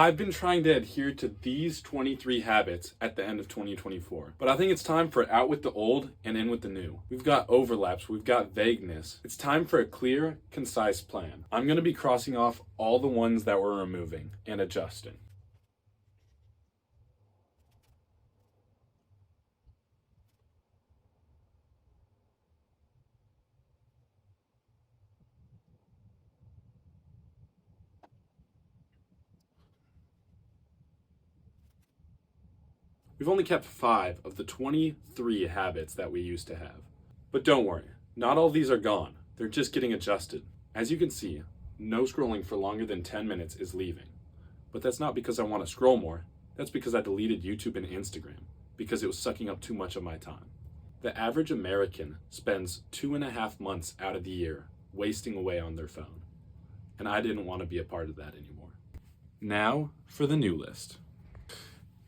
I've been trying to adhere to these 23 habits at the end of 2024, but I think it's time for out with the old and in with the new. We've got overlaps, we've got vagueness. It's time for a clear, concise plan. I'm going to be crossing off all the ones that we're removing and adjusting. We've only kept 5 of the 23 habits that we used to have. But don't worry, not all these are gone. They're just getting adjusted. As you can see, no scrolling for longer than 10 minutes is leaving. But that's not because I want to scroll more. That's because I deleted YouTube and Instagram because it was sucking up too much of my time. The average American spends 2.5 months out of the year wasting away on their phone. And I didn't want to be a part of that anymore. Now for the new list.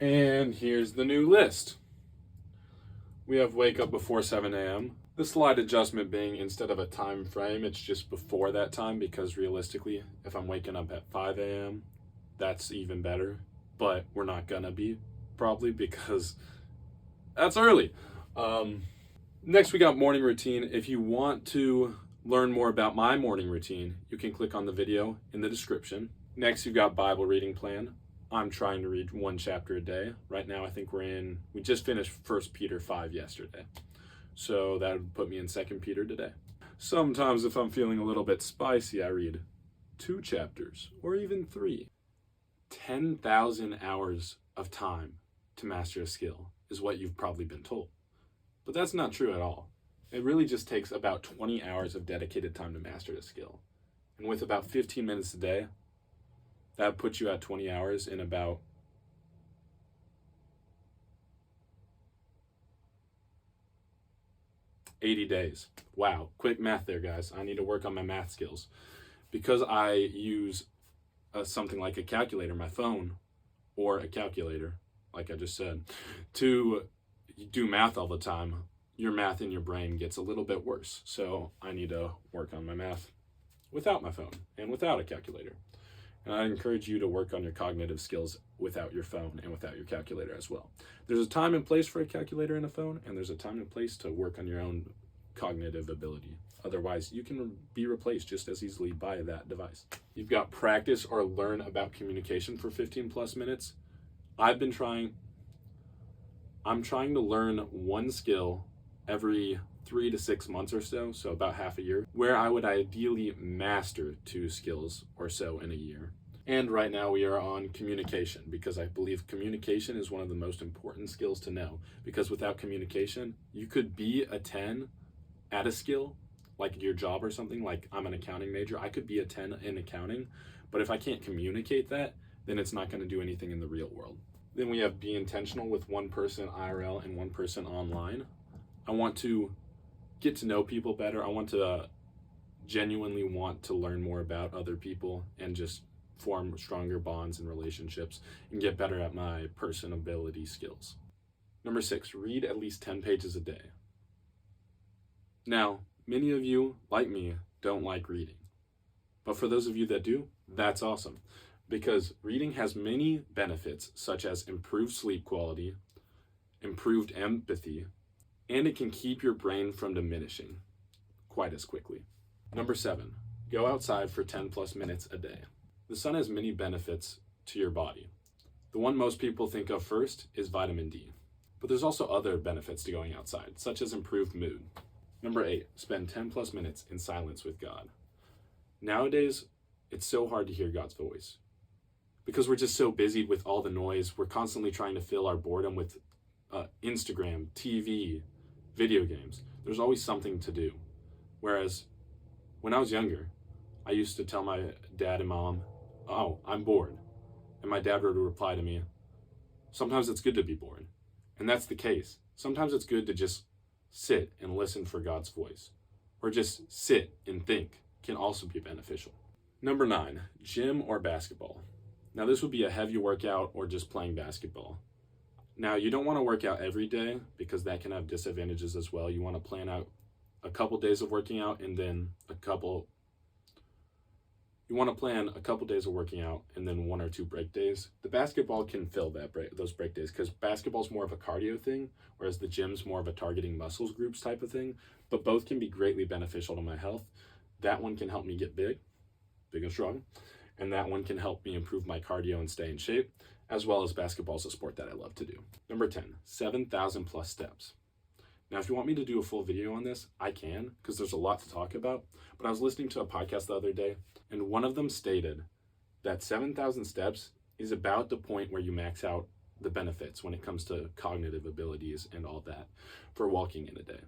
And here's the new list. We have wake up before 7 a.m. The slight adjustment being instead of a time frame, it's just before that time because realistically, if I'm waking up at 5 a.m., that's even better. But we're not gonna be, probably, because that's early. Next, we got morning routine. If you want to learn more about my morning routine, you can click on the video in the description. Next, you've got Bible reading plan. I'm trying to read 1 chapter a day. Right now, I think we just finished 1 Peter 5 yesterday. So that would put me in 2 Peter today. Sometimes if I'm feeling a little bit spicy, I read 2 chapters or even 3. 10,000 hours of time to master a skill is what you've probably been told. But that's not true at all. It really just takes about 20 hours of dedicated time to master a skill. And with about 15 minutes a day, that puts you at 20 hours in about 80 days. Wow, quick math there, guys. I need to work on my math skills. Because I use something like a calculator, my phone, or a calculator, like I just said, to do math all the time, your math in your brain gets a little bit worse. So I need to work on my math without my phone and without a calculator. And I encourage you to work on your cognitive skills without your phone and without your calculator as well. There's a time and place for a calculator and a phone, and there's a time and place to work on your own cognitive ability. Otherwise, you can be replaced just as easily by that device. You've got practice or learn about communication for 15 plus minutes. I'm trying to learn 1 skill every 3 to 6 months or so about half a year, where I would ideally master 2 skills or so in a year. And right now we are on communication because I believe communication is one of the most important skills to know, because without communication, you could be a 10 at a skill, like your job or something. Like I'm an accounting major, I could be a 10 in accounting, but if I can't communicate that, then it's not going to do anything in the real world. Then we have be intentional with 1 person IRL and 1 person online. I want to get to know people better. I want to genuinely want to learn more about other people and just form stronger bonds and relationships and get better at my personability skills. Number 6, read at least 10 pages a day. Now, many of you, like me, don't like reading. But for those of you that do, that's awesome, because reading has many benefits such as improved sleep quality, improved empathy, and it can keep your brain from diminishing quite as quickly. Number 7, go outside for 10 plus minutes a day. The sun has many benefits to your body. The one most people think of first is vitamin D, but there's also other benefits to going outside, such as improved mood. Number 8, spend 10 plus minutes in silence with God. Nowadays, it's so hard to hear God's voice because we're just so busy with all the noise. We're constantly trying to fill our boredom with Instagram, TV, video games. There's always something to do. Whereas when I was younger, I used to tell my dad and mom, "Oh, I'm bored." And my dad would reply to me, "Sometimes it's good to be bored." And that's the case. Sometimes it's good to just sit and listen for God's voice, or just sit and think can also be beneficial. Number 9, gym or basketball. Now this would be a heavy workout or just playing basketball. Now you don't want to work out every day because that can have disadvantages as well. You want to plan out a couple days of working out and then a couple You want to plan a couple days of working out and then 1 or 2 break days. The basketball can fill those break days because basketball's more of a cardio thing, whereas the gym's more of a targeting muscles groups type of thing. But both can be greatly beneficial to my health. That one can help me get big and strong, and that one can help me improve my cardio and stay in shape, as well as basketball is a sport that I love to do. Number 10, 7,000 plus steps. Now, if you want me to do a full video on this, I can, because there's a lot to talk about. But I was listening to a podcast the other day, and one of them stated that 7,000 steps is about the point where you max out the benefits when it comes to cognitive abilities and all that for walking in a day.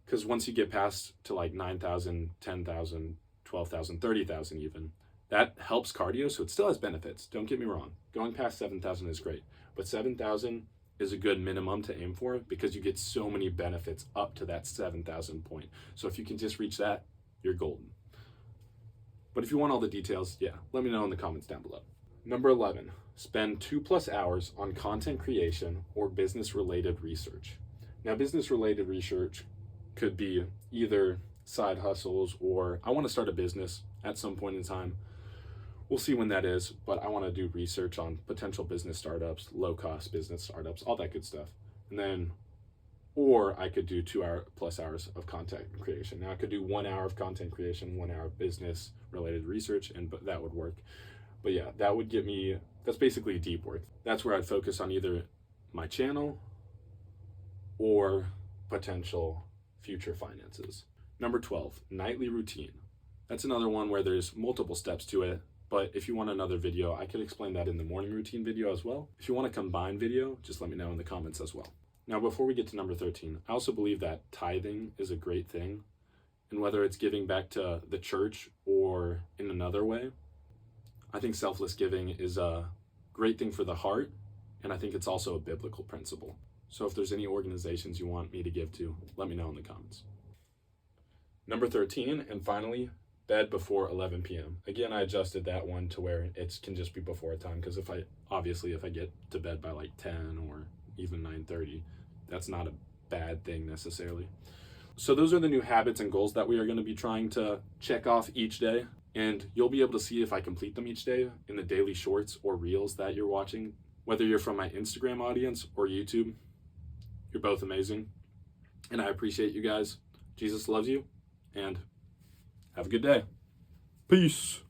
Because once you get past to like 9,000, 10,000, 12,000, 30,000 even, that helps cardio, so it still has benefits. Don't get me wrong. Going past 7,000 is great, but 7,000 is a good minimum to aim for because you get so many benefits up to that 7,000 point. So if you can just reach that, you're golden. But if you want all the details, let me know in the comments down below. Number 11, spend 2+ hours on content creation or business-related research. Now, business-related research could be either side hustles or I want to start a business at some point in time. We'll see when that is, but I want to do research on potential business startups, low-cost business startups, all that good stuff. And then, or I could do 2+ hours of content creation. Now I could do 1 hour of content creation, 1 hour of business-related research, but that would work. But yeah, that would get me, that's basically deep work. That's where I'd focus on either my channel or potential future finances. Number 12, nightly routine. That's another one where there's multiple steps to it. But if you want another video, I could explain that in the morning routine video as well. If you want a combined video, just let me know in the comments as well. Now, before we get to number 13, I also believe that tithing is a great thing. And whether it's giving back to the church or in another way, I think selfless giving is a great thing for the heart. And I think it's also a biblical principle. So if there's any organizations you want me to give to, let me know in the comments. Number 13, and finally, bed before 11 p.m. Again, I adjusted that one to where it can just be before time, because if I get to bed by like 10 or even 9:30, that's not a bad thing necessarily. So those are the new habits and goals that we are going to be trying to check off each day, and you'll be able to see if I complete them each day in the daily shorts or reels that you're watching. Whether you're from my Instagram audience or YouTube, you're both amazing, and I appreciate you guys. Jesus loves you, and have a good day. Peace.